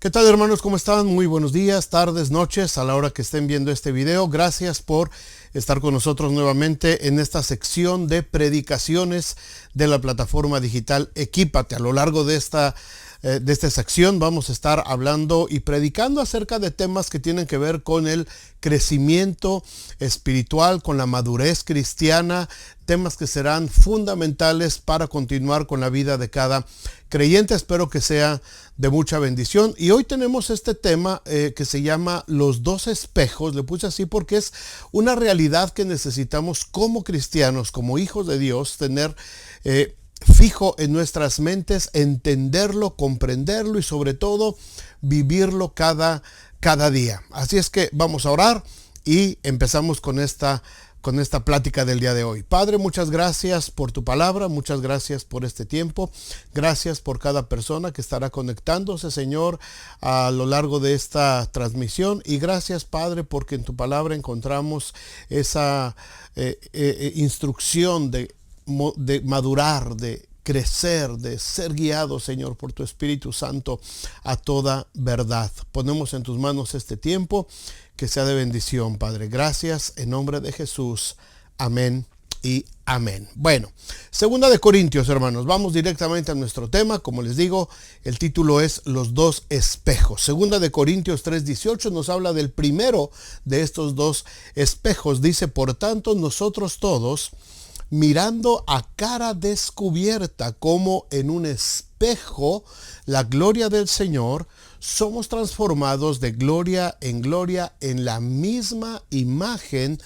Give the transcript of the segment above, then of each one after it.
¿Qué tal, hermanos? ¿Cómo están? Muy buenos días, tardes, noches, a la hora que estén viendo este video. Gracias por estar con nosotros nuevamente en esta sección de predicaciones de la plataforma digital Equípate. A lo largo de esta sección vamos a estar hablando y predicando acerca de temas que tienen que ver con el crecimiento espiritual, con la madurez cristiana, temas que serán fundamentales para continuar con la vida de cada creyente. Espero que sea de mucha bendición. Y hoy tenemos este tema que se llama los dos espejos. Le puse así porque es una realidad que necesitamos como cristianos, como hijos de Dios, tener fijo en nuestras mentes, entenderlo, comprenderlo y sobre todo vivirlo cada día. Así es que vamos a orar y empezamos con esta plática del día de hoy. Padre, muchas gracias por tu palabra, muchas gracias por este tiempo, gracias por cada persona que estará conectándose, Señor, a lo largo de esta transmisión, y gracias, Padre, porque en tu palabra encontramos esa instrucción de madurar, de crecer, de ser guiado, Señor, por tu Espíritu Santo a toda verdad. Ponemos en tus manos este tiempo, que sea de bendición, Padre. Gracias en nombre de Jesús. Amén y amén. Bueno, 2 Corintios, hermanos. Vamos directamente a nuestro tema. Como les digo, el título es Los dos espejos. 2 Corintios 3:18 nos habla del primero de estos dos espejos. Dice: por tanto, nosotros todos, mirando a cara descubierta como en un espejo la gloria del Señor, somos transformados de gloria en la misma imagen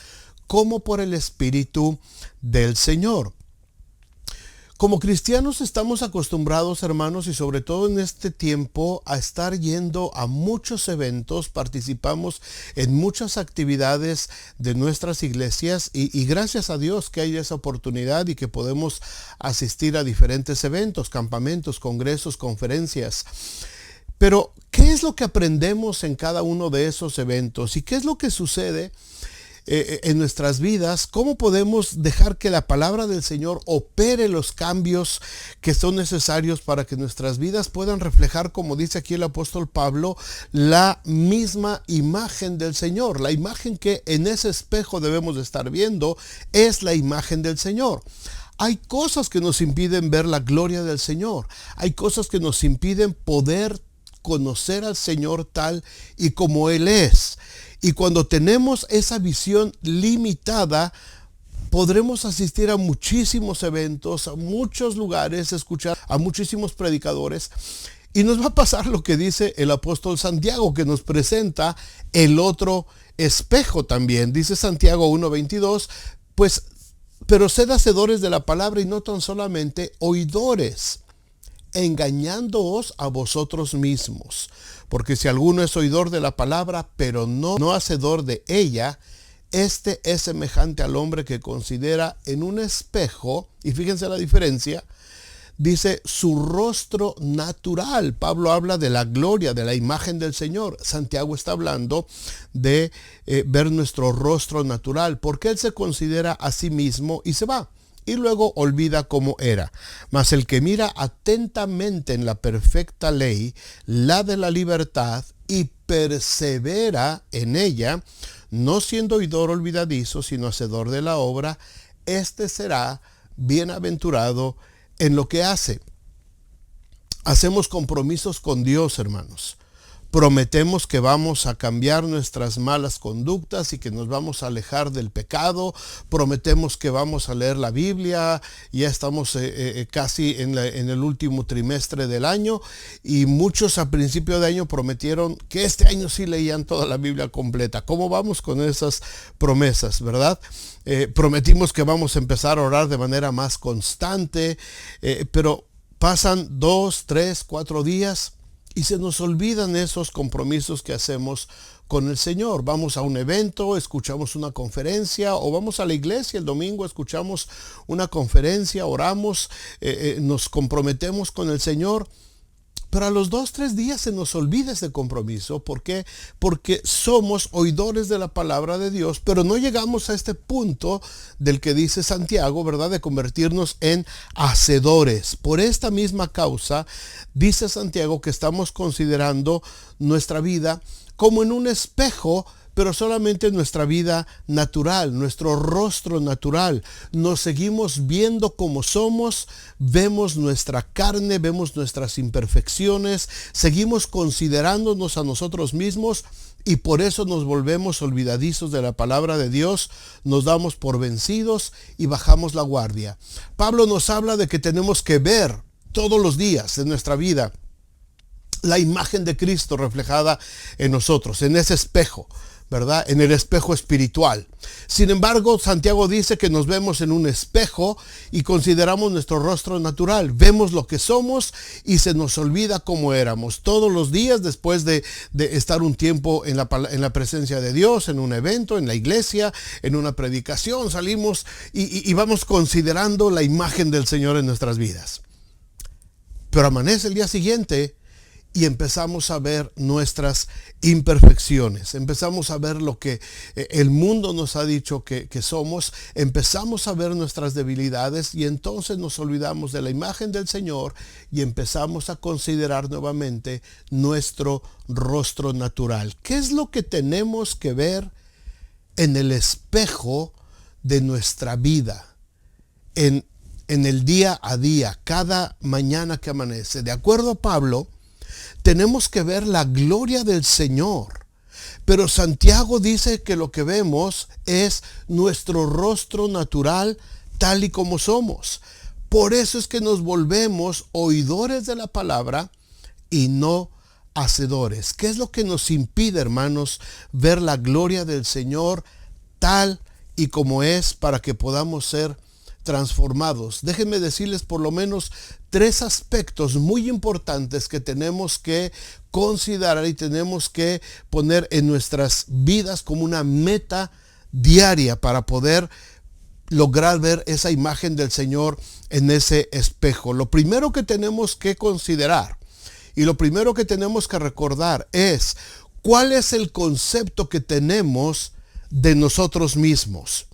como por el Espíritu del Señor. Como cristianos estamos acostumbrados, hermanos, y sobre todo en este tiempo, a estar yendo a muchos eventos. Participamos en muchas actividades de nuestras iglesias y gracias a Dios que hay esa oportunidad y que podemos asistir a diferentes eventos, campamentos, congresos, conferencias. Pero, ¿qué es lo que aprendemos en cada uno de esos eventos? ¿Y qué es lo que sucede en nuestras vidas? ¿Cómo podemos dejar que la palabra del Señor opere los cambios que son necesarios para que nuestras vidas puedan reflejar, como dice aquí el apóstol Pablo, la misma imagen del Señor? La imagen que en ese espejo debemos de estar viendo es la imagen del Señor. Hay cosas que nos impiden ver la gloria del Señor. Hay cosas que nos impiden poder conocer al Señor tal y como Él es. Y cuando tenemos esa visión limitada, podremos asistir a muchísimos eventos, a muchos lugares, escuchar a muchísimos predicadores, y nos va a pasar lo que dice el apóstol Santiago, que nos presenta el otro espejo también. Dice Santiago 1:22, pero sed hacedores de la palabra y no tan solamente oidores, engañándoos a vosotros mismos. Porque si alguno es oidor de la palabra, pero no hacedor de ella, este es semejante al hombre que considera en un espejo, y fíjense la diferencia, dice su rostro natural. Pablo habla de la gloria, de la imagen del Señor. Santiago está hablando de ver nuestro rostro natural, porque él se considera a sí mismo y se va. Y luego olvida cómo era. Mas el que mira atentamente en la perfecta ley, la de la libertad, y persevera en ella, no siendo oidor olvidadizo, sino hacedor de la obra, este será bienaventurado en lo que hace. Hacemos compromisos con Dios, hermanos. Prometemos que vamos a cambiar nuestras malas conductas y que nos vamos a alejar del pecado. Prometemos que vamos a leer la Biblia. Ya estamos casi en el último trimestre del año, y muchos a principio de año prometieron que este año sí leían toda la Biblia completa. ¿Cómo vamos con esas promesas, verdad? Prometimos que vamos a empezar a orar de manera más constante, pero pasan 2, 3, 4 días y se nos olvidan esos compromisos que hacemos con el Señor. Vamos a un evento, escuchamos una conferencia, o vamos a la iglesia el domingo, escuchamos una conferencia, oramos, nos comprometemos con el Señor, Pero a los 2, 3 días se nos olvida ese compromiso. ¿Por qué? Porque somos oidores de la palabra de Dios, pero no llegamos a este punto del que dice Santiago, ¿verdad? De convertirnos en hacedores. Por esta misma causa, dice Santiago que estamos considerando nuestra vida como en un espejo, pero solamente nuestra vida natural, nuestro rostro natural. Nos seguimos viendo como somos, vemos nuestra carne, vemos nuestras imperfecciones, seguimos considerándonos a nosotros mismos y por eso nos volvemos olvidadizos de la palabra de Dios, nos damos por vencidos y bajamos la guardia. Pablo nos habla de que tenemos que ver todos los días de nuestra vida la imagen de Cristo reflejada en nosotros, en ese espejo, ¿verdad? En el espejo espiritual. Sin embargo, Santiago dice que nos vemos en un espejo y consideramos nuestro rostro natural. Vemos lo que somos y se nos olvida cómo éramos. Todos los días, después de estar un tiempo en la presencia de Dios, en un evento, en la iglesia, en una predicación, salimos y vamos considerando la imagen del Señor en nuestras vidas. Pero amanece el día siguiente y empezamos a ver nuestras imperfecciones, empezamos a ver lo que el mundo nos ha dicho que somos, empezamos a ver nuestras debilidades y entonces nos olvidamos de la imagen del Señor y empezamos a considerar nuevamente nuestro rostro natural. ¿Qué es lo que tenemos que ver en el espejo de nuestra vida? En el día a día, cada mañana que amanece. De acuerdo a Pablo, tenemos que ver la gloria del Señor. Pero Santiago dice que lo que vemos es nuestro rostro natural tal y como somos. Por eso es que nos volvemos oidores de la palabra y no hacedores. ¿Qué es lo que nos impide, hermanos, ver la gloria del Señor tal y como es para que podamos ser transformados? Déjenme decirles por lo menos 3 aspectos muy importantes que tenemos que considerar y tenemos que poner en nuestras vidas como una meta diaria para poder lograr ver esa imagen del Señor en ese espejo. Lo primero que tenemos que considerar y lo primero que tenemos que recordar es cuál es el concepto que tenemos de nosotros mismos.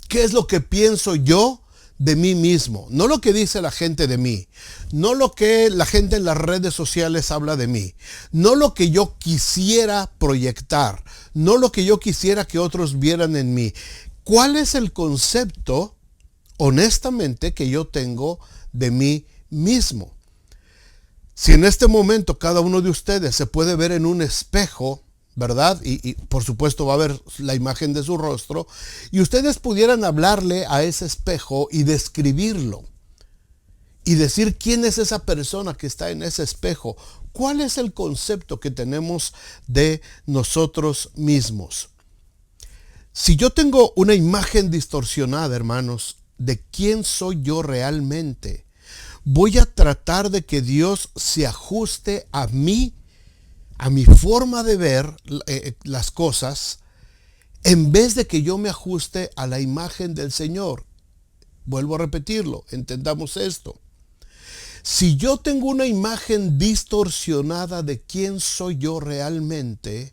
¿Qué es lo que pienso yo de mí mismo? No lo que dice la gente de mí, no lo que la gente en las redes sociales habla de mí, no lo que yo quisiera proyectar, no lo que yo quisiera que otros vieran en mí. ¿Cuál es el concepto, honestamente, que yo tengo de mí mismo? Si en este momento cada uno de ustedes se puede ver en un espejo, ¿verdad? Y por supuesto va a ver la imagen de su rostro y ustedes pudieran hablarle a ese espejo y describirlo y decir quién es esa persona que está en ese espejo. ¿Cuál es el concepto que tenemos de nosotros mismos? Si yo tengo una imagen distorsionada, hermanos, de quién soy yo realmente, voy a tratar de que Dios se ajuste a mí, a mi forma de ver las cosas, en vez de que yo me ajuste a la imagen del Señor. Vuelvo a repetirlo, entendamos esto. Si yo tengo una imagen distorsionada de quién soy yo realmente,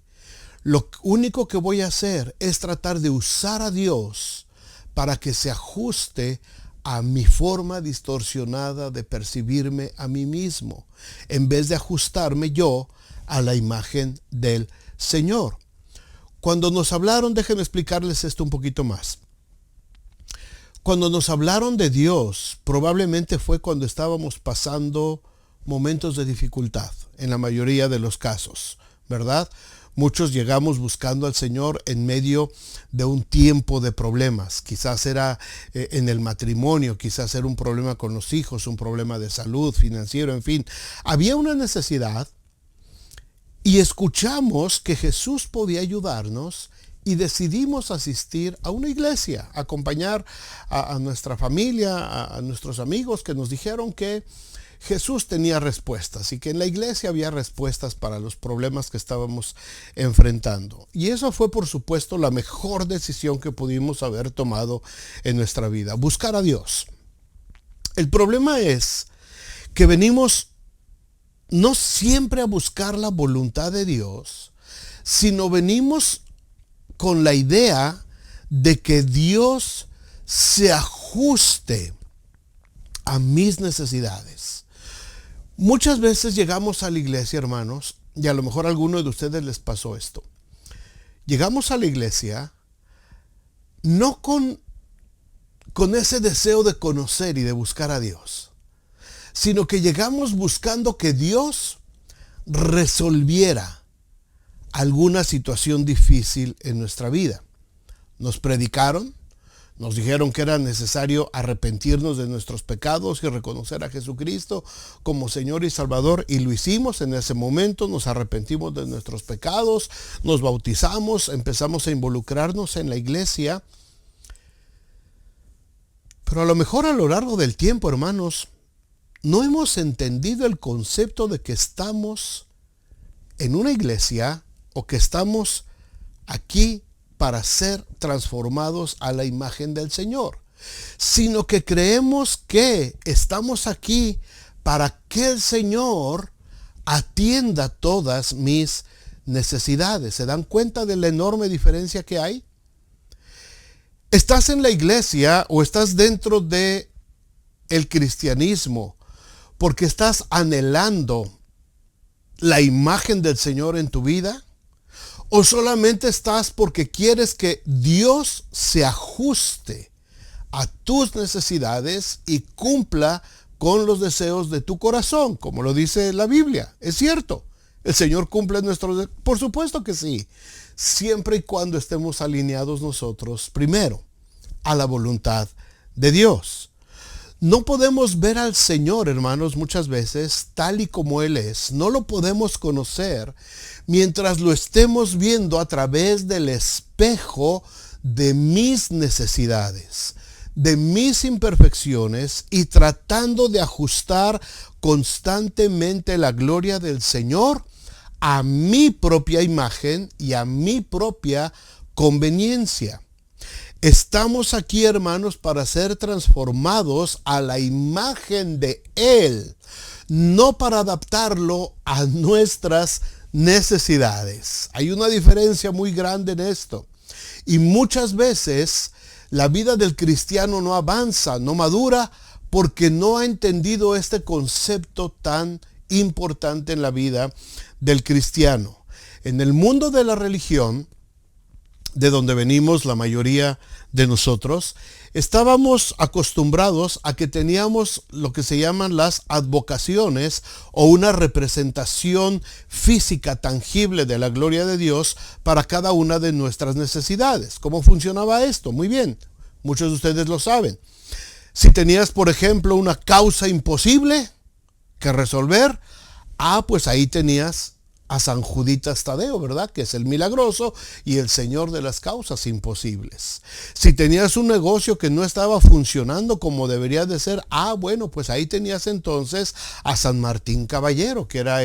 lo único que voy a hacer es tratar de usar a Dios para que se ajuste a mi forma distorsionada de percibirme a mí mismo, en vez de ajustarme yo a la imagen del Señor. Cuando nos hablaron, déjenme explicarles esto un poquito más. Cuando nos hablaron de Dios, probablemente fue cuando estábamos pasando momentos de dificultad, en la mayoría de los casos, ¿verdad? Muchos llegamos buscando al Señor en medio de un tiempo de problemas. Quizás era en el matrimonio, quizás era un problema con los hijos, un problema de salud, financiero, en fin. Había una necesidad y escuchamos que Jesús podía ayudarnos y decidimos asistir a una iglesia, acompañar a nuestra familia, a nuestros amigos que nos dijeron que Jesús tenía respuestas y que en la iglesia había respuestas para los problemas que estábamos enfrentando. Y eso fue, por supuesto, la mejor decisión que pudimos haber tomado en nuestra vida, buscar a Dios. El problema es que venimos no siempre a buscar la voluntad de Dios, sino venimos con la idea de que Dios se ajuste a mis necesidades. Muchas veces llegamos a la iglesia, hermanos, y a lo mejor a alguno de ustedes les pasó esto. Llegamos a la iglesia no con ese deseo de conocer y de buscar a Dios, sino que llegamos buscando que Dios resolviera alguna situación difícil en nuestra vida. Nos predicaron, nos dijeron que era necesario arrepentirnos de nuestros pecados y reconocer a Jesucristo como Señor y Salvador, y lo hicimos en ese momento. Nos arrepentimos de nuestros pecados, nos bautizamos, empezamos a involucrarnos en la iglesia. Pero a lo mejor a lo largo del tiempo, hermanos, no hemos entendido el concepto de que estamos en una iglesia o que estamos aquí para ser transformados a la imagen del Señor, sino que creemos que estamos aquí para que el Señor atienda todas mis necesidades. ¿Se dan cuenta de la enorme diferencia que hay? ¿Estás en la iglesia o estás dentro de el cristianismo porque estás anhelando la imagen del Señor en tu vida? ¿O solamente estás porque quieres que Dios se ajuste a tus necesidades y cumpla con los deseos de tu corazón, como lo dice la Biblia? Es cierto, el Señor cumple nuestros deseos. Por supuesto que sí, siempre y cuando estemos alineados nosotros primero a la voluntad de Dios. No podemos ver al Señor, hermanos, muchas veces tal y como Él es. No lo podemos conocer mientras lo estemos viendo a través del espejo de mis necesidades, de mis imperfecciones, y tratando de ajustar constantemente la gloria del Señor a mi propia imagen y a mi propia conveniencia. Estamos aquí, hermanos, para ser transformados a la imagen de Él, no para adaptarlo a nuestras necesidades. Hay una diferencia muy grande en esto. Y muchas veces la vida del cristiano no avanza, no madura, porque no ha entendido este concepto tan importante en la vida del cristiano. En el mundo de la religión, de donde venimos la mayoría de nosotros, estábamos acostumbrados a que teníamos lo que se llaman las advocaciones, o una representación física tangible de la gloria de Dios para cada una de nuestras necesidades. ¿Cómo funcionaba esto? Muy bien, muchos de ustedes lo saben. Si tenías, por ejemplo, una causa imposible que resolver, pues ahí tenías a San Juditas Tadeo, ¿verdad? Que es el milagroso y el señor de las causas imposibles. Si tenías un negocio que no estaba funcionando como debería de ser, bueno, pues ahí tenías entonces a San Martín Caballero, que era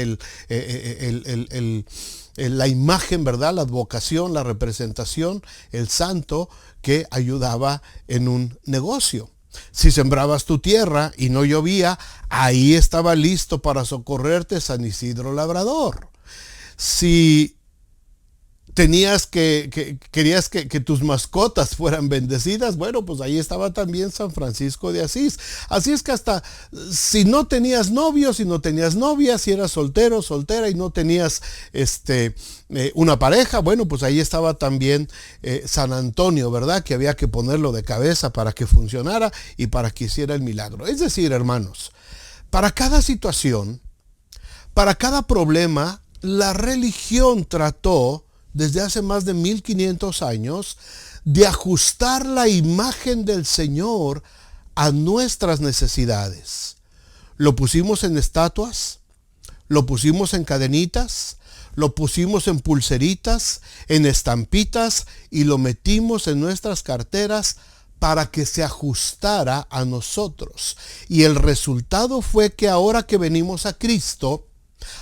la imagen, ¿verdad? La advocación, la representación, el santo que ayudaba en un negocio. Si sembrabas tu tierra y no llovía, ahí estaba listo para socorrerte San Isidro Labrador. Si querías que tus mascotas fueran bendecidas, bueno, pues ahí estaba también San Francisco de Asís. Así es que hasta si no tenías novio, si no tenías novia, si eras soltero, soltera y no tenías una pareja, bueno, pues ahí estaba también San Antonio, ¿verdad? Que había que ponerlo de cabeza para que funcionara y para que hiciera el milagro. Es decir, hermanos, para cada situación, para cada problema, la religión trató desde hace más de 1500 años de ajustar la imagen del Señor a nuestras necesidades. Lo pusimos en estatuas, lo pusimos en cadenitas, lo pusimos en pulseritas, en estampitas, y lo metimos en nuestras carteras para que se ajustara a nosotros. Y el resultado fue que ahora que venimos a Cristo,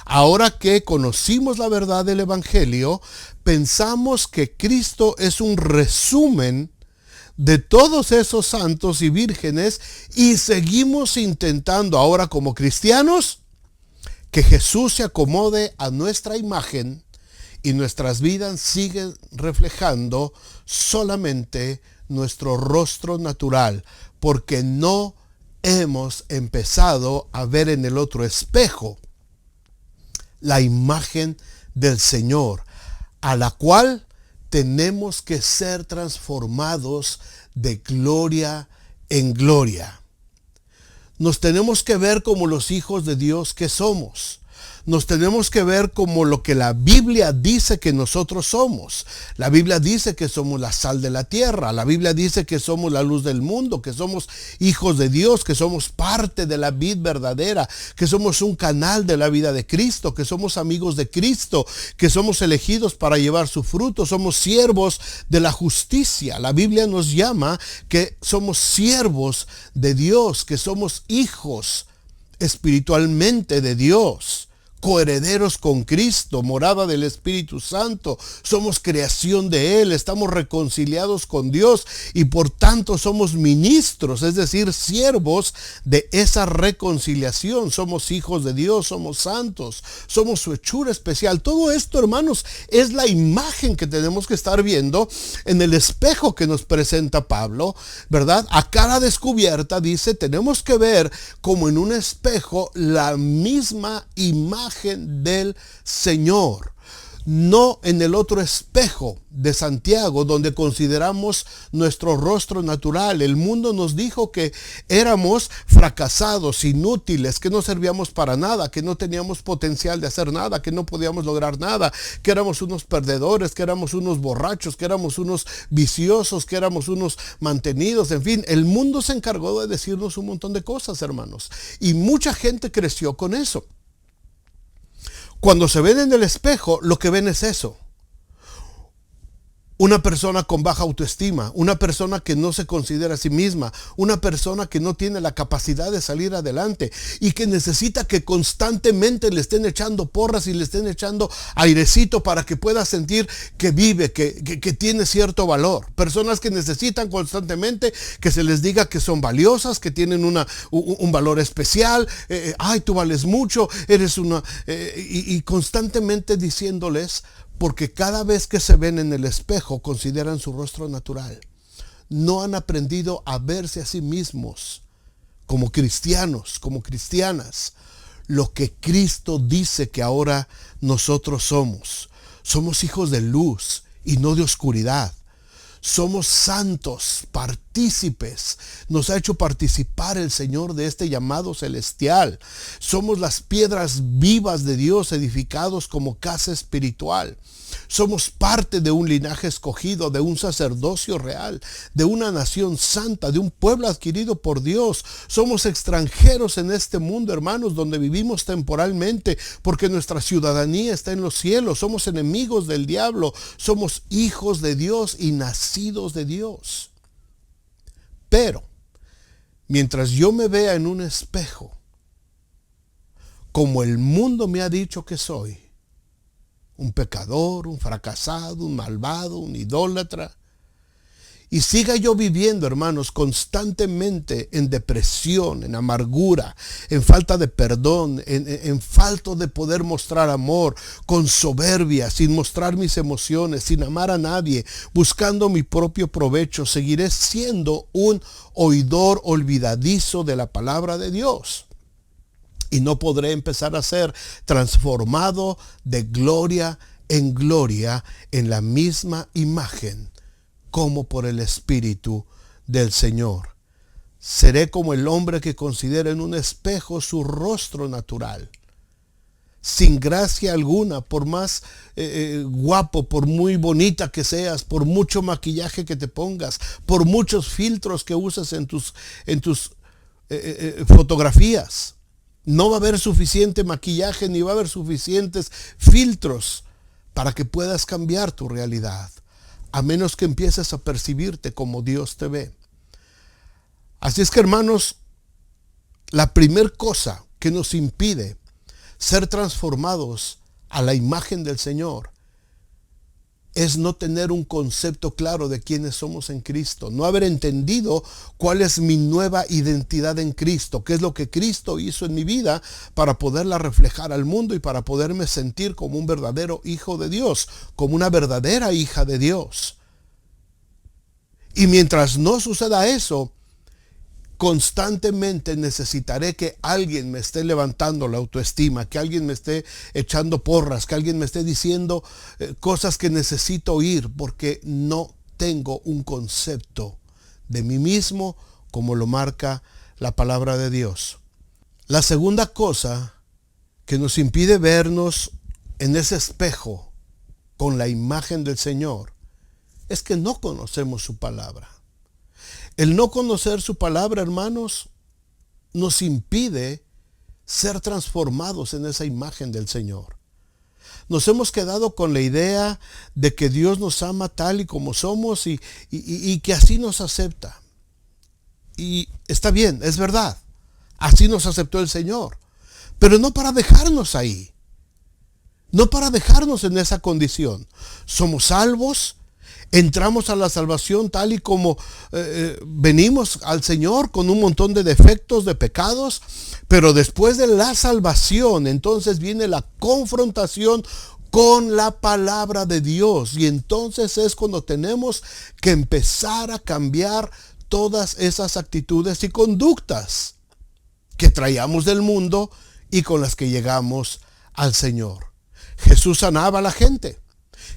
ahora que conocimos la verdad del Evangelio, pensamos que Cristo es un resumen de todos esos santos y vírgenes, y seguimos intentando ahora como cristianos que Jesús se acomode a nuestra imagen y nuestras vidas siguen reflejando solamente nuestro rostro natural, porque no hemos empezado a ver en el otro espejo la imagen del Señor, a la cual tenemos que ser transformados de gloria en gloria. Nos tenemos que ver como los hijos de Dios que somos. Nos tenemos que ver como lo que la Biblia dice que nosotros somos. La Biblia dice que somos la sal de la tierra. La Biblia dice que somos la luz del mundo, que somos hijos de Dios, que somos parte de la vid verdadera, que somos un canal de la vida de Cristo, que somos amigos de Cristo, que somos elegidos para llevar su fruto, somos siervos de la justicia. La Biblia nos llama que somos siervos de Dios, que somos hijos espiritualmente de Dios, coherederos con Cristo, morada del Espíritu Santo, somos creación de Él, estamos reconciliados con Dios y por tanto somos ministros, es decir, siervos de esa reconciliación. Somos hijos de Dios, somos santos, somos su hechura especial. Todo esto, hermanos, es la imagen que tenemos que estar viendo en el espejo que nos presenta Pablo, ¿verdad? A cara descubierta, dice, tenemos que ver como en un espejo la misma imagen del Señor, no en el otro espejo de Santiago donde consideramos nuestro rostro natural. El mundo nos dijo que éramos fracasados, inútiles, que no servíamos para nada, que no teníamos potencial de hacer nada, que no podíamos lograr nada, que éramos unos perdedores, que éramos unos borrachos, que éramos unos viciosos, que éramos unos mantenidos. En fin, el mundo se encargó de decirnos un montón de cosas, hermanos, y mucha gente creció con eso. Cuando se ven en el espejo, lo que ven es eso. Una persona con baja autoestima, una persona que no se considera a sí misma, una persona que no tiene la capacidad de salir adelante y que necesita que constantemente le estén echando porras y le estén echando airecito para que pueda sentir que vive, que tiene cierto valor. Personas que necesitan constantemente que se les diga que son valiosas, que tienen un valor especial. Ay, tú vales mucho, eres una... y constantemente diciéndoles, porque cada vez que se ven en el espejo consideran su rostro natural. No han aprendido a verse a sí mismos como cristianos, como cristianas, lo que Cristo dice que ahora nosotros somos. Somos hijos de luz y no de oscuridad. Somos santos, partícipes. Nos ha hecho participar el Señor de este llamado celestial. Somos las piedras vivas de Dios edificados como casa espiritual. Somos parte de un linaje escogido, de un sacerdocio real, de una nación santa, de un pueblo adquirido por Dios. Somos extranjeros en este mundo, hermanos, donde vivimos temporalmente, porque nuestra ciudadanía está en los cielos. Somos enemigos del diablo. Somos hijos de Dios y nacidos de Dios. Pero, mientras yo me vea en un espejo, como el mundo me ha dicho que soy, un pecador, un fracasado, un malvado, un idólatra, y siga yo viviendo, hermanos, constantemente en depresión, en amargura, en falta de perdón, en falta de poder mostrar amor, con soberbia, sin mostrar mis emociones, sin amar a nadie, buscando mi propio provecho, seguiré siendo un oidor olvidadizo de la palabra de Dios. Y no podré empezar a ser transformado de gloria en gloria en la misma imagen como por el Espíritu del Señor. Seré como el hombre que considera en un espejo su rostro natural, sin gracia alguna, por más guapo, por muy bonita que seas, por mucho maquillaje que te pongas, por muchos filtros que uses en tus fotografías. No va a haber suficiente maquillaje ni va a haber suficientes filtros para que puedas cambiar tu realidad, a menos que empieces a percibirte como Dios te ve. Así es que, hermanos, la primer cosa que nos impide ser transformados a la imagen del Señor es no tener un concepto claro de quiénes somos en Cristo, no haber entendido cuál es mi nueva identidad en Cristo, qué es lo que Cristo hizo en mi vida para poderla reflejar al mundo y para poderme sentir como un verdadero hijo de Dios, como una verdadera hija de Dios. Y mientras no suceda eso, constantemente necesitaré que alguien me esté levantando la autoestima, que alguien me esté echando porras, que alguien me esté diciendo cosas que necesito oír, porque no tengo un concepto de mí mismo como lo marca la palabra de Dios. La segunda cosa que nos impide vernos en ese espejo con la imagen del Señor es que no conocemos su palabra. El no conocer su palabra, hermanos, nos impide ser transformados en esa imagen del Señor. Nos hemos quedado con la idea de que Dios nos ama tal y como somos y que así nos acepta. Y está bien, es verdad, así nos aceptó el Señor, pero no para dejarnos ahí, no para dejarnos en esa condición. Somos salvos. Entramos a la salvación tal y como venimos al Señor, con un montón de defectos, de pecados, pero después de la salvación, entonces viene la confrontación con la palabra de Dios, y entonces es cuando tenemos que empezar a cambiar todas esas actitudes y conductas que traíamos del mundo y con las que llegamos al Señor. Jesús sanaba a la gente.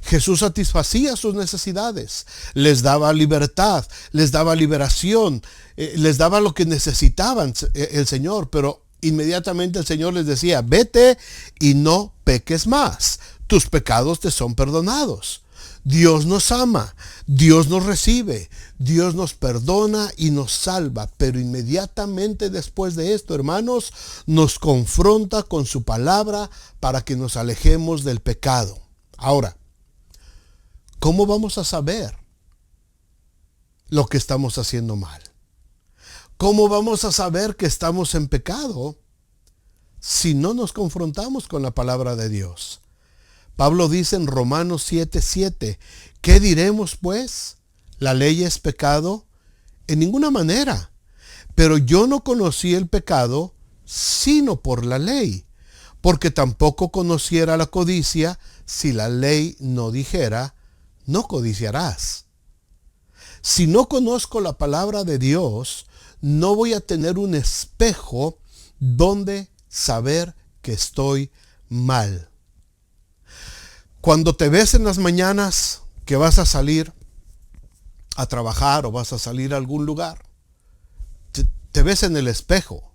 Jesús satisfacía sus necesidades, les daba libertad, les daba liberación, les daba lo que necesitaban el Señor, pero inmediatamente el Señor les decía: vete y no peques más, tus pecados te son perdonados. Dios nos ama, Dios nos recibe, Dios nos perdona y nos salva, pero inmediatamente después de esto, hermanos, nos confronta con su palabra para que nos alejemos del pecado. Ahora, ¿cómo vamos a saber lo que estamos haciendo mal? ¿Cómo vamos a saber que estamos en pecado si no nos confrontamos con la palabra de Dios? Pablo dice en Romanos 7:7, ¿qué diremos pues? ¿La ley es pecado? En ninguna manera. Pero yo no conocí el pecado sino por la ley, porque tampoco conociera la codicia si la ley no dijera: no codiciarás. Si no conozco la palabra de Dios, no voy a tener un espejo donde saber que estoy mal. Cuando te ves en las mañanas que vas a salir a trabajar o vas a salir a algún lugar, te ves en el espejo.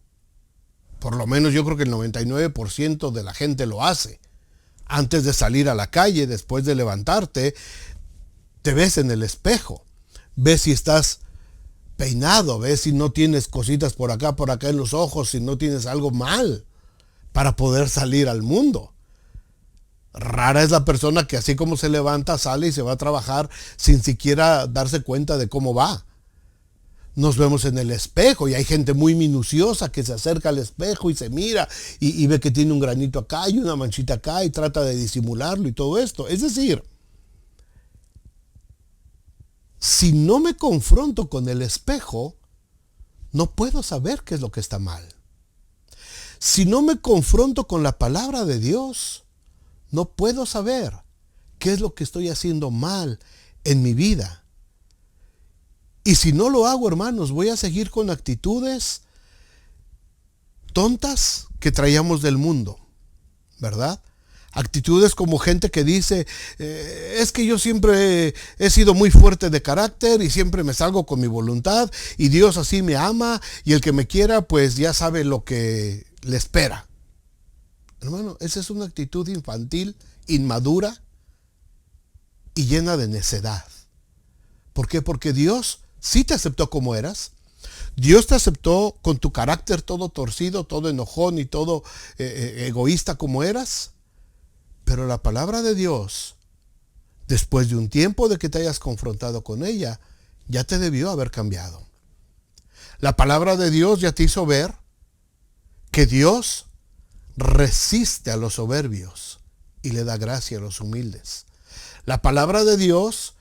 Por lo menos yo creo que el 99% de la gente lo hace. Antes de salir a la calle, después de levantarte, te ves en el espejo, ves si estás peinado, ves si no tienes cositas por acá en los ojos, si no tienes algo mal para poder salir al mundo. Rara es la persona que así como se levanta, sale y se va a trabajar sin siquiera darse cuenta de cómo va. Nos vemos en el espejo y hay gente muy minuciosa que se acerca al espejo y se mira y ve que tiene un granito acá y una manchita acá y trata de disimularlo y todo esto. Es decir, si no me confronto con el espejo, no puedo saber qué es lo que está mal. Si no me confronto con la palabra de Dios, no puedo saber qué es lo que estoy haciendo mal en mi vida. Y si no lo hago, hermanos, voy a seguir con actitudes tontas que traíamos del mundo, ¿verdad? Actitudes como gente que dice, es que yo siempre he sido muy fuerte de carácter y siempre me salgo con mi voluntad y Dios así me ama y el que me quiera pues ya sabe lo que le espera. Hermano, esa es una actitud infantil, inmadura y llena de necedad. ¿Por qué? Porque Dios sí te aceptó como eras. Dios te aceptó con tu carácter todo torcido, todo enojón y todo egoísta como eras. Pero la palabra de Dios, después de un tiempo de que te hayas confrontado con ella, ya te debió haber cambiado. La palabra de Dios ya te hizo ver que Dios resiste a los soberbios y le da gracia a los humildes. La palabra de Dios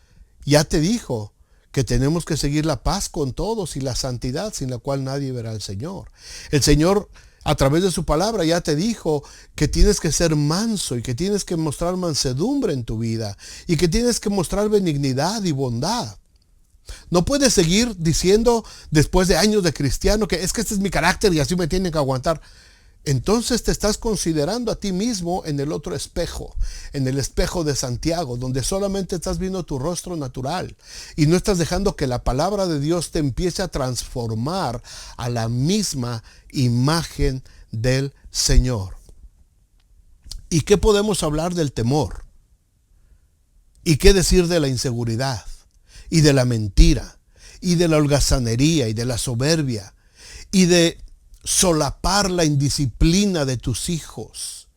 ya te dijo que tenemos que seguir la paz con todos y la santidad sin la cual nadie verá al Señor. El Señor a través de su palabra ya te dijo que tienes que ser manso y que tienes que mostrar mansedumbre en tu vida y que tienes que mostrar benignidad y bondad. No puedes seguir diciendo después de años de cristiano que es que este es mi carácter y así me tienen que aguantar. Entonces te estás considerando a ti mismo en el otro espejo, en el espejo de Santiago, donde solamente estás viendo tu rostro natural y no estás dejando que la palabra de Dios te empiece a transformar a la misma imagen del Señor. ¿Y qué podemos hablar del temor? ¿Y qué decir de la inseguridad? Y de la mentira, y de la holgazanería, y de la soberbia, y de solapar la indisciplina de tus hijos,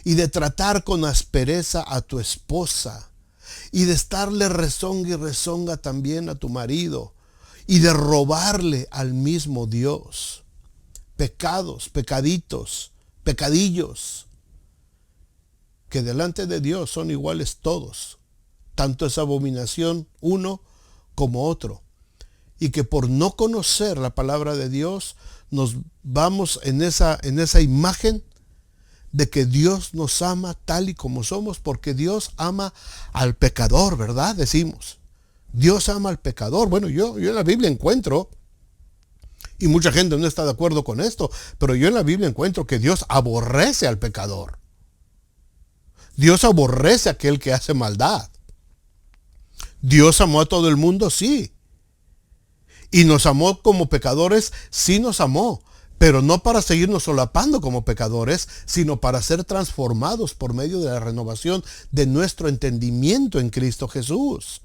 y de tratar con aspereza a tu esposa, y de estarle rezonga y rezonga también a tu marido, y de robarle al mismo Dios? Pecados, pecaditos, pecadillos, que delante de Dios son iguales todos. Tanto es abominación uno como otro. Y que por no conocer la palabra de Dios, nos vamos en esa imagen de que Dios nos ama tal y como somos, porque Dios ama al pecador, ¿verdad? Decimos, Dios ama al pecador. Bueno, yo en la Biblia encuentro, y mucha gente no está de acuerdo con esto, pero yo en la Biblia encuentro que Dios aborrece al pecador. Dios aborrece a aquel que hace maldad. Dios amó a todo el mundo, sí. Y nos amó como pecadores, sí nos amó. Pero no para seguirnos solapando como pecadores, sino para ser transformados por medio de la renovación de nuestro entendimiento en Cristo Jesús.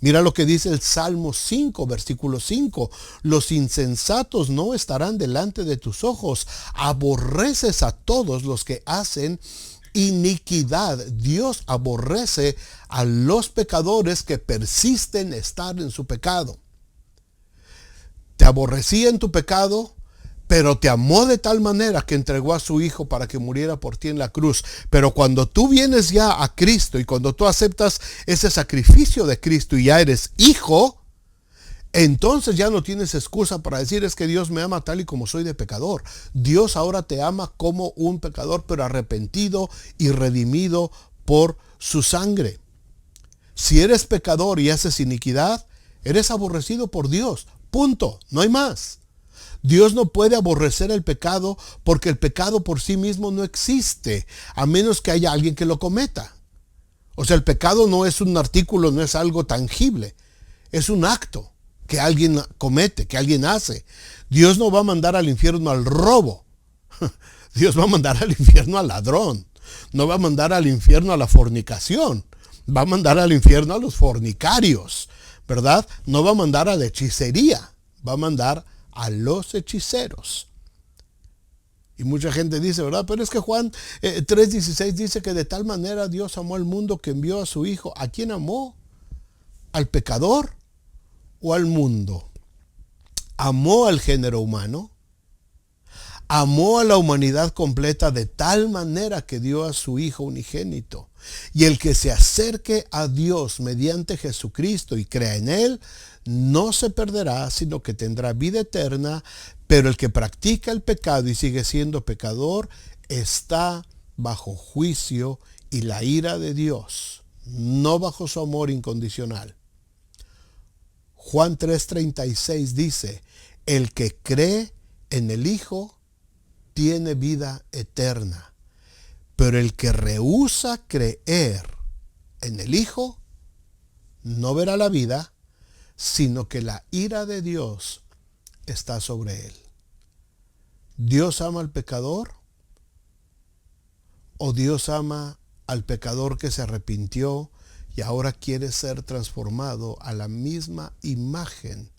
Mira lo que dice el Salmo 5, versículo 5. Los insensatos no estarán delante de tus ojos. Aborreces a todos los que hacen iniquidad. Dios aborrece a los pecadores que persisten en estar en su pecado. Te aborrecía en tu pecado, pero te amó de tal manera que entregó a su Hijo para que muriera por ti en la cruz. Pero cuando tú vienes ya a Cristo y cuando tú aceptas ese sacrificio de Cristo y ya eres hijo, entonces ya no tienes excusa para decir es que Dios me ama tal y como soy de pecador. Dios ahora te ama como un pecador, pero arrepentido y redimido por su sangre. Si eres pecador y haces iniquidad, eres aborrecido por Dios. Punto. No hay más. Dios no puede aborrecer el pecado porque el pecado por sí mismo no existe, a menos que haya alguien que lo cometa. O sea, el pecado no es un artículo, no es algo tangible. Es un acto que alguien comete, que alguien hace. Dios no va a mandar al infierno al robo. Dios va a mandar al infierno al ladrón. No va a mandar al infierno a la fornicación. Va a mandar al infierno a los fornicarios, ¿verdad? No va a mandar a la hechicería. Va a mandar a los hechiceros. Y mucha gente dice, ¿verdad? Pero es que Juan 3:16 dice que de tal manera Dios amó al mundo que envió a su Hijo. ¿A quién amó? ¿Al pecador o al mundo? Amó al género humano. Amó a la humanidad completa de tal manera que dio a su Hijo unigénito. Y el que se acerque a Dios mediante Jesucristo y crea en Él, no se perderá, sino que tendrá vida eterna. Pero el que practica el pecado y sigue siendo pecador, está bajo juicio y la ira de Dios, no bajo su amor incondicional. Juan 3:36 dice, el que cree en el Hijo tiene vida eterna, pero el que rehúsa creer en el Hijo no verá la vida, sino que la ira de Dios está sobre él. ¿Dios ama al pecador? ¿O Dios ama al pecador que se arrepintió y ahora quiere ser transformado a la misma imagen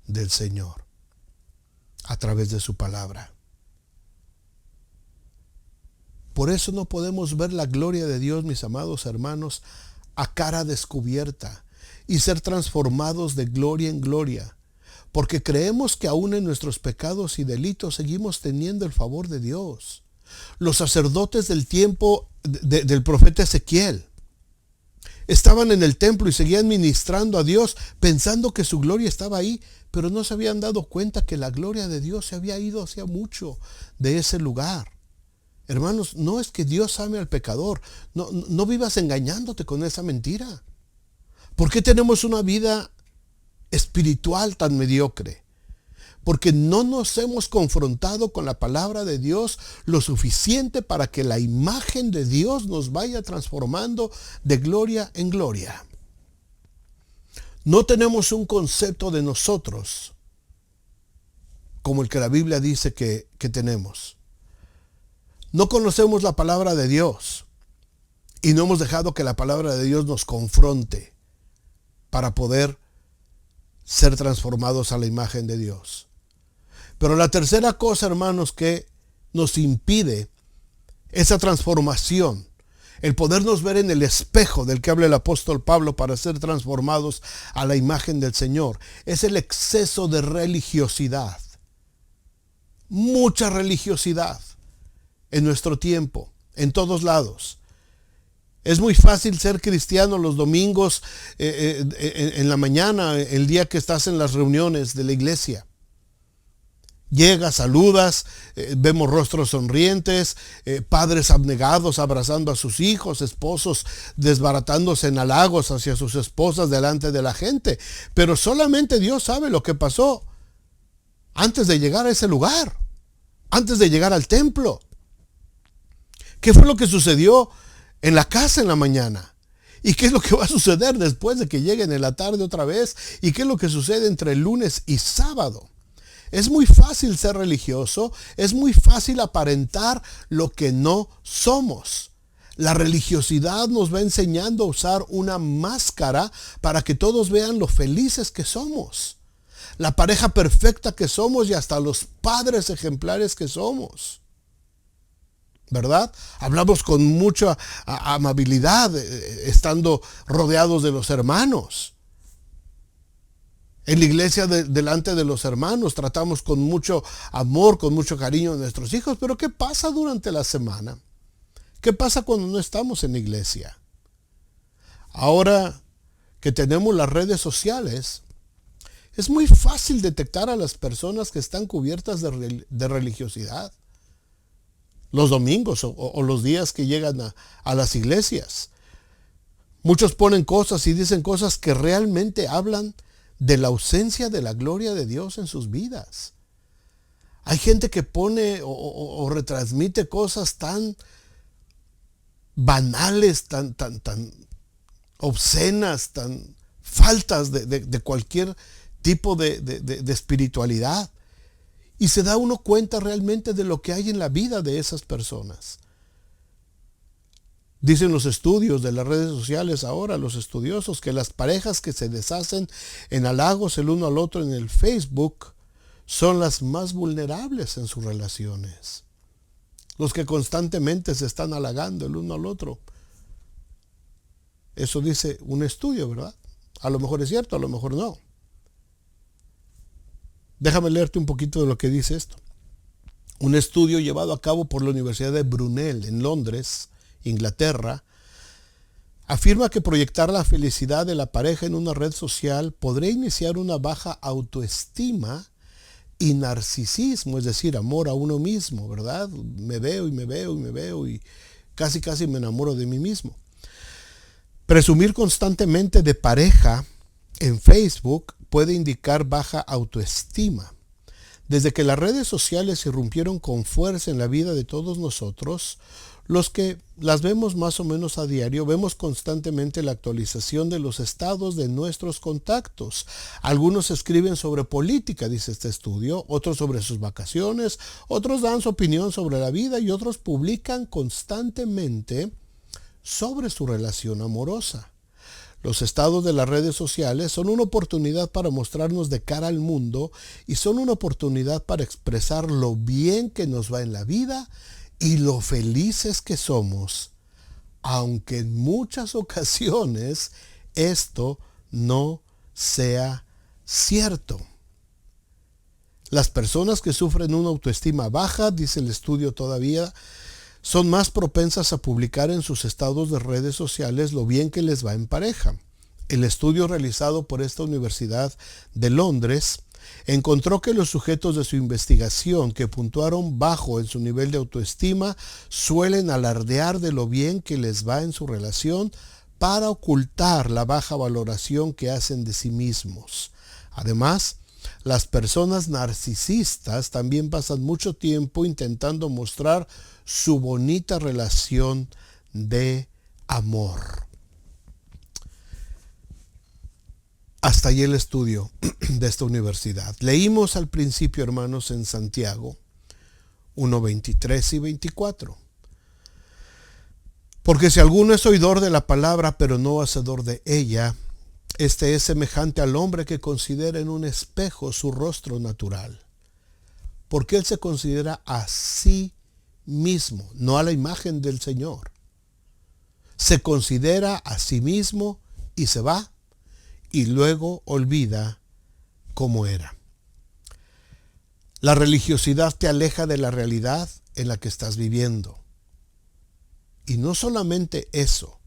del Señor a través de su palabra? Por eso no podemos ver la gloria de Dios, mis amados hermanos, a cara descubierta y ser transformados de gloria en gloria, porque creemos que aún en nuestros pecados y delitos seguimos teniendo el favor de Dios. Los sacerdotes del tiempo del profeta Ezequiel Estaban en el templo y seguían ministrando a Dios pensando que su gloria estaba ahí, pero no se habían dado cuenta que la gloria de Dios se había ido hacia mucho de ese lugar. Hermanos, no es que Dios ame al pecador. No vivas engañándote con esa mentira. ¿Por qué tenemos una vida espiritual tan mediocre? Porque no nos hemos confrontado con la palabra de Dios lo suficiente para que la imagen de Dios nos vaya transformando de gloria en gloria. No tenemos un concepto de nosotros como el que la Biblia dice que tenemos. No conocemos la palabra de Dios y no hemos dejado que la palabra de Dios nos confronte para poder ser transformados a la imagen de Dios. Pero la tercera cosa, hermanos, que nos impide esa transformación, el podernos ver en el espejo del que habla el apóstol Pablo para ser transformados a la imagen del Señor, es el exceso de religiosidad. Mucha religiosidad en nuestro tiempo, en todos lados. Es muy fácil ser cristiano los domingos en la mañana, el día que estás en las reuniones de la iglesia. Llegas, saludas, vemos rostros sonrientes, padres abnegados abrazando a sus hijos, esposos desbaratándose en halagos hacia sus esposas delante de la gente. Pero solamente Dios sabe lo que pasó antes de llegar a ese lugar, antes de llegar al templo. ¿Qué fue lo que sucedió en la casa en la mañana? ¿Y qué es lo que va a suceder después de que lleguen en la tarde otra vez? ¿Y qué es lo que sucede entre el lunes y sábado? Es muy fácil ser religioso, es muy fácil aparentar lo que no somos. La religiosidad nos va enseñando a usar una máscara para que todos vean lo felices que somos, la pareja perfecta que somos y hasta los padres ejemplares que somos. ¿Verdad? Hablamos con mucha amabilidad estando rodeados de los hermanos. En la iglesia delante de los hermanos tratamos con mucho amor, con mucho cariño a nuestros hijos. Pero ¿qué pasa durante la semana? ¿Qué pasa cuando no estamos en la iglesia? Ahora que tenemos las redes sociales, es muy fácil detectar a las personas que están cubiertas de religiosidad. Los domingos o los días que llegan a las iglesias. Muchos ponen cosas y dicen cosas que realmente hablan de la ausencia de la gloria de Dios en sus vidas. Hay gente que pone o retransmite cosas tan banales, tan obscenas, tan faltas de cualquier tipo de espiritualidad. Y se da uno cuenta realmente de lo que hay en la vida de esas personas. Dicen los estudios de las redes sociales ahora, los estudiosos, que las parejas que se deshacen en halagos el uno al otro en el Facebook son las más vulnerables en sus relaciones. Los que constantemente se están halagando el uno al otro. Eso dice un estudio, ¿verdad? A lo mejor es cierto, a lo mejor no. Déjame leerte un poquito de lo que dice esto. Un estudio llevado a cabo por la Universidad de Brunel en Londres, Inglaterra, afirma que proyectar la felicidad de la pareja en una red social podría iniciar una baja autoestima y narcisismo, es decir, amor a uno mismo, ¿verdad? Me veo y me veo y me veo y casi me enamoro de mí mismo. Presumir constantemente de pareja en Facebook puede indicar baja autoestima. Desde que las redes sociales irrumpieron con fuerza en la vida de todos nosotros, los que las vemos más o menos a diario, vemos constantemente la actualización de los estados de nuestros contactos. Algunos escriben sobre política, dice este estudio, otros sobre sus vacaciones, otros dan su opinión sobre la vida y otros publican constantemente sobre su relación amorosa. Los estados de las redes sociales son una oportunidad para mostrarnos de cara al mundo y son una oportunidad para expresar lo bien que nos va en la vida y lo felices que somos, aunque en muchas ocasiones esto no sea cierto. Las personas que sufren una autoestima baja, dice el estudio todavía, son más propensas a publicar en sus estados de redes sociales lo bien que les va en pareja. El estudio realizado por esta Universidad de Londres encontró que los sujetos de su investigación que puntuaron bajo en su nivel de autoestima suelen alardear de lo bien que les va en su relación para ocultar la baja valoración que hacen de sí mismos. Además, las personas narcisistas también pasan mucho tiempo intentando mostrar su bonita relación de amor. Hasta ahí el estudio de esta universidad. Leímos al principio, hermanos, en Santiago 1:23 y 24. Porque si alguno es oidor de la palabra, pero no hacedor de ella, este es semejante al hombre que considera en un espejo su rostro natural. Porque él se considera a sí mismo, no a la imagen del Señor. Se considera a sí mismo y se va y luego olvida cómo era. La religiosidad te aleja de la realidad en la que estás viviendo. Y no solamente eso,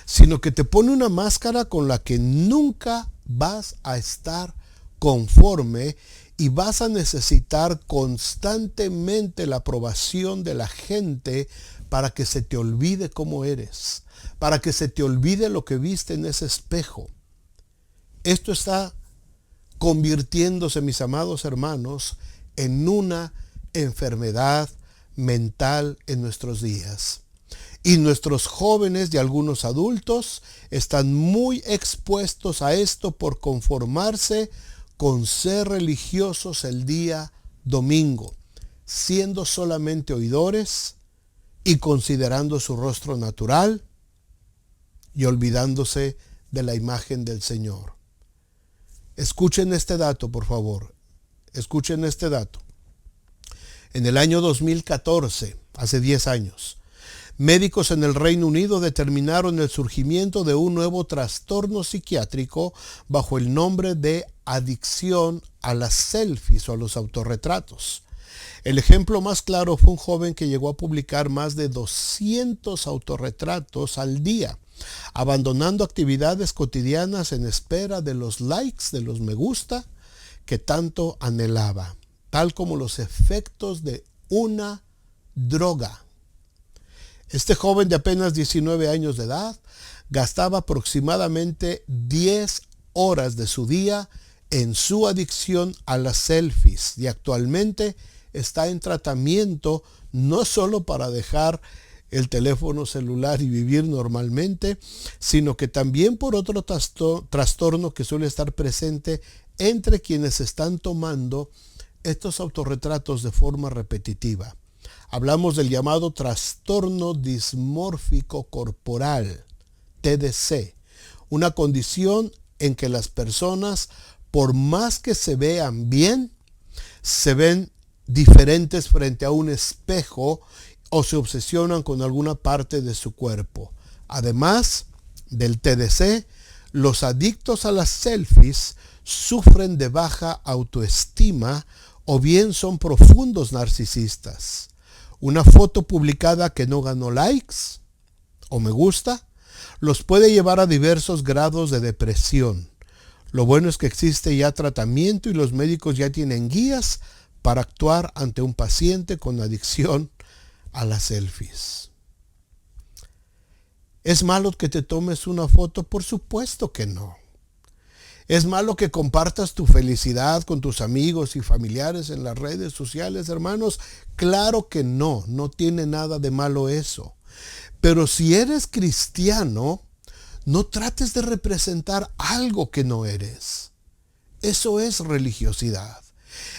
sino que te pone una máscara con la que nunca vas a estar conforme y vas a necesitar constantemente la aprobación de la gente para que se te olvide cómo eres, para que se te olvide lo que viste en ese espejo. Esto está convirtiéndose, mis amados hermanos, en una enfermedad mental en nuestros días. Y nuestros jóvenes y algunos adultos están muy expuestos a esto por conformarse con ser religiosos el día domingo, siendo solamente oidores y considerando su rostro natural y olvidándose de la imagen del Señor. Escuchen este dato, por favor. Escuchen este dato. En el año 2014, hace 10 años, médicos en el Reino Unido determinaron el surgimiento de un nuevo trastorno psiquiátrico bajo el nombre de adicción a las selfies o a los autorretratos. El ejemplo más claro fue un joven que llegó a publicar más de 200 autorretratos al día, abandonando actividades cotidianas en espera de los likes, de los me gusta que tanto anhelaba, tal como los efectos de una droga. Este joven de apenas 19 años de edad gastaba aproximadamente 10 horas de su día en su adicción a las selfies y actualmente está en tratamiento no solo para dejar el teléfono celular y vivir normalmente, sino que también por otro trastorno que suele estar presente entre quienes están tomando estos autorretratos de forma repetitiva. Hablamos del llamado trastorno dismórfico corporal, TDC, una condición en que las personas, por más que se vean bien, se ven diferentes frente a un espejo o se obsesionan con alguna parte de su cuerpo. Además del TDC, los adictos a las selfies sufren de baja autoestima o bien son profundos narcisistas. Una foto publicada que no ganó likes o me gusta los puede llevar a diversos grados de depresión. Lo bueno es que existe ya tratamiento y los médicos ya tienen guías para actuar ante un paciente con adicción a las selfies. ¿Es malo que te tomes una foto? Por supuesto que no. ¿Es malo que compartas tu felicidad con tus amigos y familiares en las redes sociales, hermanos? Claro que no, no tiene nada de malo eso. Pero si eres cristiano, no trates de representar algo que no eres. Eso es religiosidad.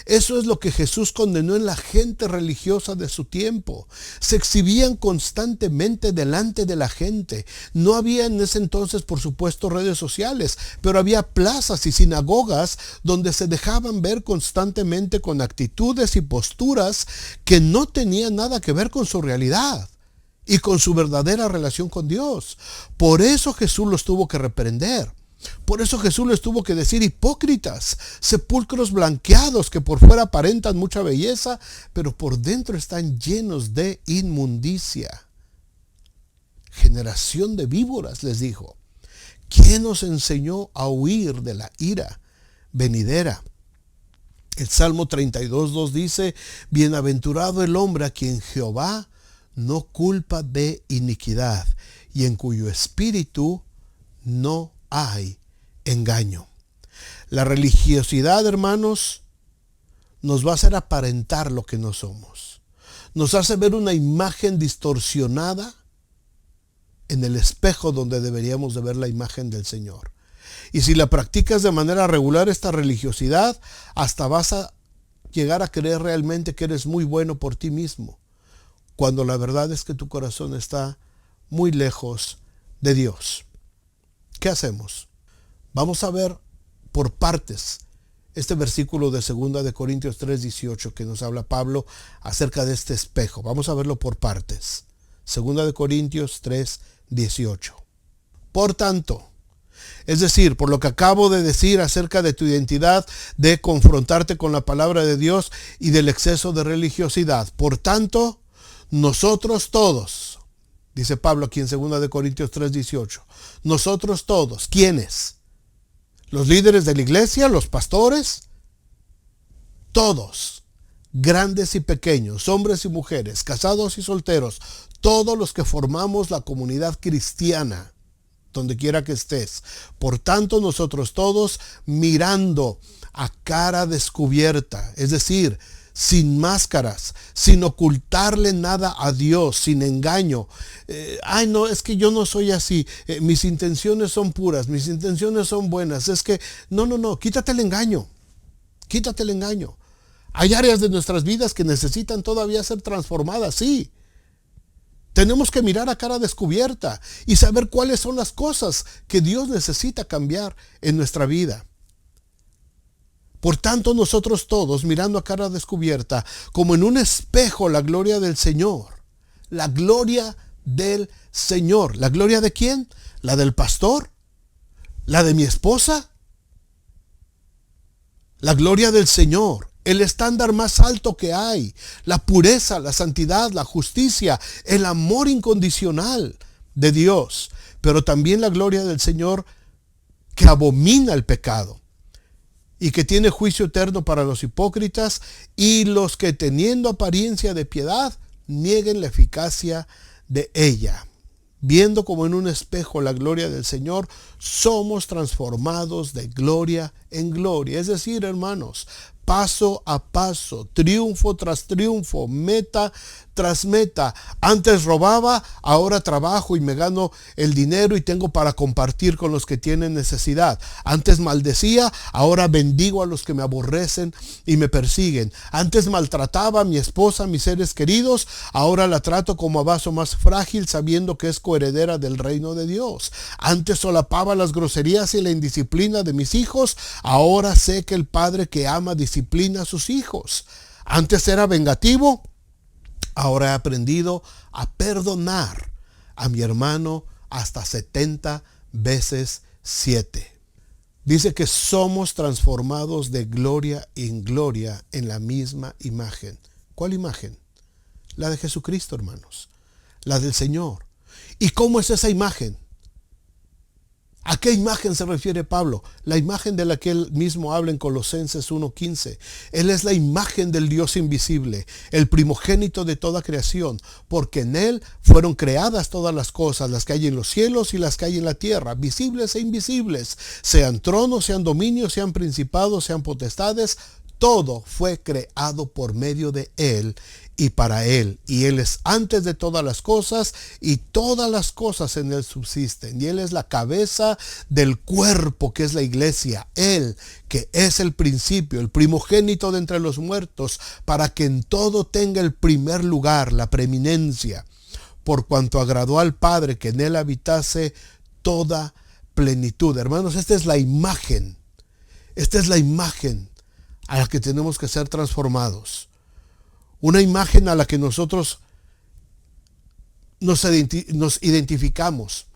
Eso es lo que Jesús condenó en la gente religiosa de su tiempo. Se exhibían constantemente delante de la gente. No había en ese entonces, por supuesto, redes sociales, pero había plazas y sinagogas donde se dejaban ver constantemente con actitudes y posturas que no tenían nada que ver con su realidad y con su verdadera relación con Dios. Por eso Jesús los tuvo que reprender. Por eso Jesús les tuvo que decir: hipócritas, sepulcros blanqueados que por fuera aparentan mucha belleza, pero por dentro están llenos de inmundicia. Generación de víboras, les dijo, ¿quién os enseñó a huir de la ira venidera? El Salmo 32:2 dice: bienaventurado el hombre a quien Jehová no culpa de iniquidad y en cuyo espíritu no hay engaño. La religiosidad, hermanos, nos va a hacer aparentar lo que no somos. Nos hace ver una imagen distorsionada en el espejo donde deberíamos de ver la imagen del Señor. Y si la practicas de manera regular, esta religiosidad, hasta vas a llegar a creer realmente que eres muy bueno por ti mismo, cuando la verdad es que tu corazón está muy lejos de Dios. ¿Qué hacemos? Vamos a ver por partes este versículo de 2 de Corintios 3:18 que nos habla Pablo acerca de este espejo. Vamos a verlo por partes. 2 de Corintios 3:18. Por tanto, es decir, por lo que acabo de decir acerca de tu identidad, de confrontarte con la palabra de Dios y del exceso de religiosidad. Por tanto, nosotros todos, dice Pablo aquí en 2 de Corintios 3:18, nosotros todos, ¿quiénes? Los líderes de la iglesia, los pastores, todos, grandes y pequeños, hombres y mujeres, casados y solteros, todos los que formamos la comunidad cristiana, donde quiera que estés. Por tanto, nosotros todos, mirando a cara descubierta, es decir, sin máscaras, sin ocultarle nada a Dios, sin engaño. Ay, no, es que yo no soy así. Mis intenciones son puras, mis intenciones son buenas. Es que, no, quítate el engaño. Quítate el engaño. Hay áreas de nuestras vidas que necesitan todavía ser transformadas, sí. Tenemos que mirar a cara descubierta y saber cuáles son las cosas que Dios necesita cambiar en nuestra vida. Por tanto, nosotros todos, mirando a cara descubierta, como en un espejo, la gloria del Señor. La gloria del Señor. ¿La gloria de quién? ¿La del pastor? ¿La de mi esposa? La gloria del Señor. El estándar más alto que hay, la pureza, la santidad, la justicia, el amor incondicional de Dios, pero también la gloria del Señor que abomina el pecado y que tiene juicio eterno para los hipócritas y los que teniendo apariencia de piedad nieguen la eficacia de ella. Viendo como en un espejo la gloria del Señor, somos transformados de gloria en gloria. Es decir, hermanos, paso a paso, triunfo tras triunfo, meta tras meta. Antes robaba, ahora trabajo y me gano el dinero y tengo para compartir con los que tienen necesidad. Antes maldecía, ahora bendigo a los que me aborrecen y me persiguen. Antes maltrataba a mi esposa, a mis seres queridos, ahora la trato como a vaso más frágil, sabiendo que es coheredera del reino de Dios. Antes solapaba las groserías y la indisciplina de mis hijos, ahora sé que el padre que ama disciplina a sus hijos. Antes era vengativo, ahora he aprendido a perdonar a mi hermano hasta 70 veces 7. Dice que somos transformados de gloria en gloria en la misma imagen. ¿Cuál imagen? La de Jesucristo, hermanos. La del Señor. ¿Y cómo es esa imagen? ¿A qué imagen se refiere Pablo? La imagen de la que él mismo habla en Colosenses 1:15. Él es la imagen del Dios invisible, el primogénito de toda creación, porque en él fueron creadas todas las cosas, las que hay en los cielos y las que hay en la tierra, visibles e invisibles, sean tronos, sean dominios, sean principados, sean potestades. Todo fue creado por medio de él y para él. Y él es antes de todas las cosas y todas las cosas en él subsisten. Y él es la cabeza del cuerpo que es la iglesia. Él que es el principio, el primogénito de entre los muertos, para que en todo tenga el primer lugar, la preeminencia. Por cuanto agradó al Padre que en él habitase toda plenitud. Hermanos, esta es la imagen. Esta es la imagen a la que tenemos que ser transformados. Una imagen a la que nosotros nos identificamos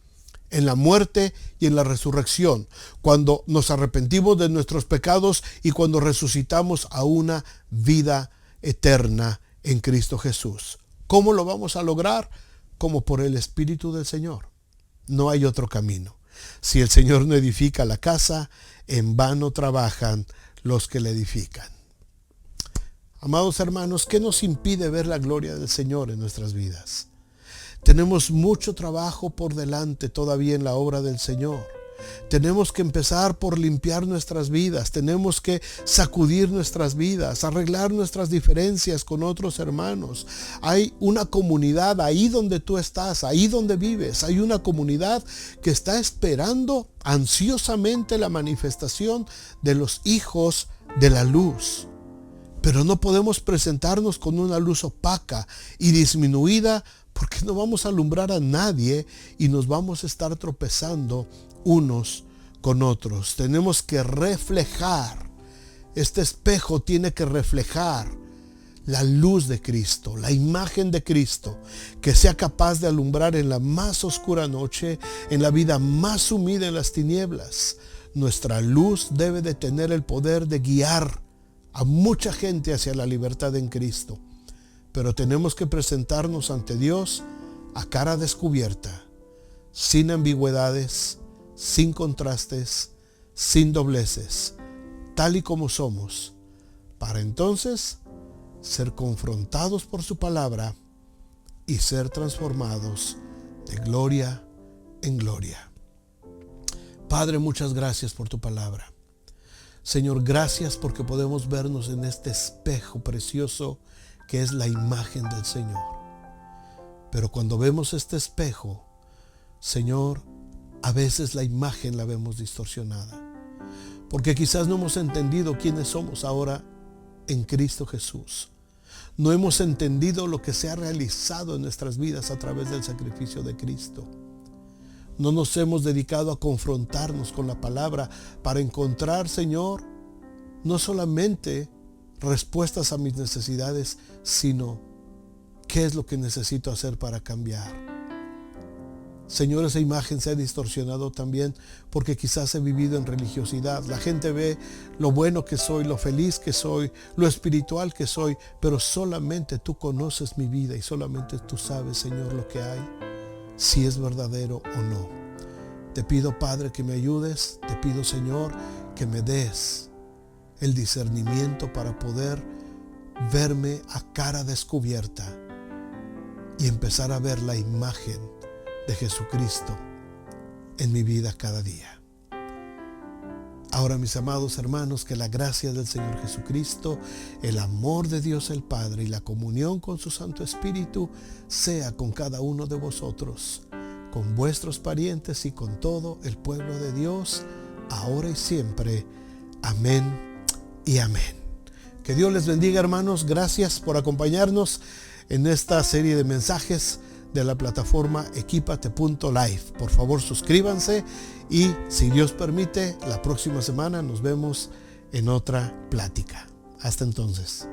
en la muerte y en la resurrección, cuando nos arrepentimos de nuestros pecados y cuando resucitamos a una vida eterna en Cristo Jesús. ¿Cómo lo vamos a lograr? Como por el Espíritu del Señor. No hay otro camino. Si el Señor no edifica la casa, en vano trabajan los que la edifican. Amados hermanos, ¿qué nos impide ver la gloria del Señor en nuestras vidas? Tenemos mucho trabajo por delante todavía en la obra del Señor. Tenemos que empezar por limpiar nuestras vidas. Tenemos que sacudir nuestras vidas, arreglar nuestras diferencias con otros hermanos. Hay una comunidad ahí donde tú estás, ahí donde vives. Hay una comunidad que está esperando ansiosamente la manifestación de los hijos de la luz. Pero no podemos presentarnos con una luz opaca y disminuida, porque no vamos a alumbrar a nadie y nos vamos a estar tropezando unos con otros. Tenemos que reflejar. Este espejo tiene que reflejar la luz de Cristo, la imagen de Cristo, que sea capaz de alumbrar en la más oscura noche, en la vida más sumida en las tinieblas. Nuestra luz debe de tener el poder de guiar a mucha gente hacia la libertad en Cristo. Pero tenemos que presentarnos ante Dios a cara descubierta, sin ambigüedades, sin contrastes, sin dobleces, tal y como somos, para entonces ser confrontados por su palabra y ser transformados de gloria en gloria. Padre, muchas gracias por tu palabra. Señor, gracias porque podemos vernos en este espejo precioso que es la imagen del Señor. Pero cuando vemos este espejo, Señor, a veces la imagen la vemos distorsionada, porque quizás no hemos entendido quiénes somos ahora en Cristo Jesús. No hemos entendido lo que se ha realizado en nuestras vidas a través del sacrificio de Cristo. No nos hemos dedicado a confrontarnos con la palabra para encontrar, Señor, no solamente respuestas a mis necesidades, sino qué es lo que necesito hacer para cambiar. Señor, esa imagen se ha distorsionado también porque quizás he vivido en religiosidad. La gente ve lo bueno que soy, lo feliz que soy, lo espiritual que soy, pero solamente tú conoces mi vida y solamente tú sabes, Señor, lo que hay, si es verdadero o no. Te pido, Padre, que me ayudes. Te pido, Señor, que me des el discernimiento para poder verme a cara descubierta y empezar a ver la imagen de Jesucristo en mi vida cada día. Ahora, mis amados hermanos, que la gracia del Señor Jesucristo, el amor de Dios el Padre y la comunión con su Santo Espíritu sea con cada uno de vosotros, con vuestros parientes y con todo el pueblo de Dios, ahora y siempre. Amén y amén. Que Dios les bendiga, hermanos. Gracias por acompañarnos en esta serie de mensajes de la plataforma equipate.live. Por favor, suscríbanse y, si Dios permite, la próxima semana nos vemos en otra plática. Hasta entonces.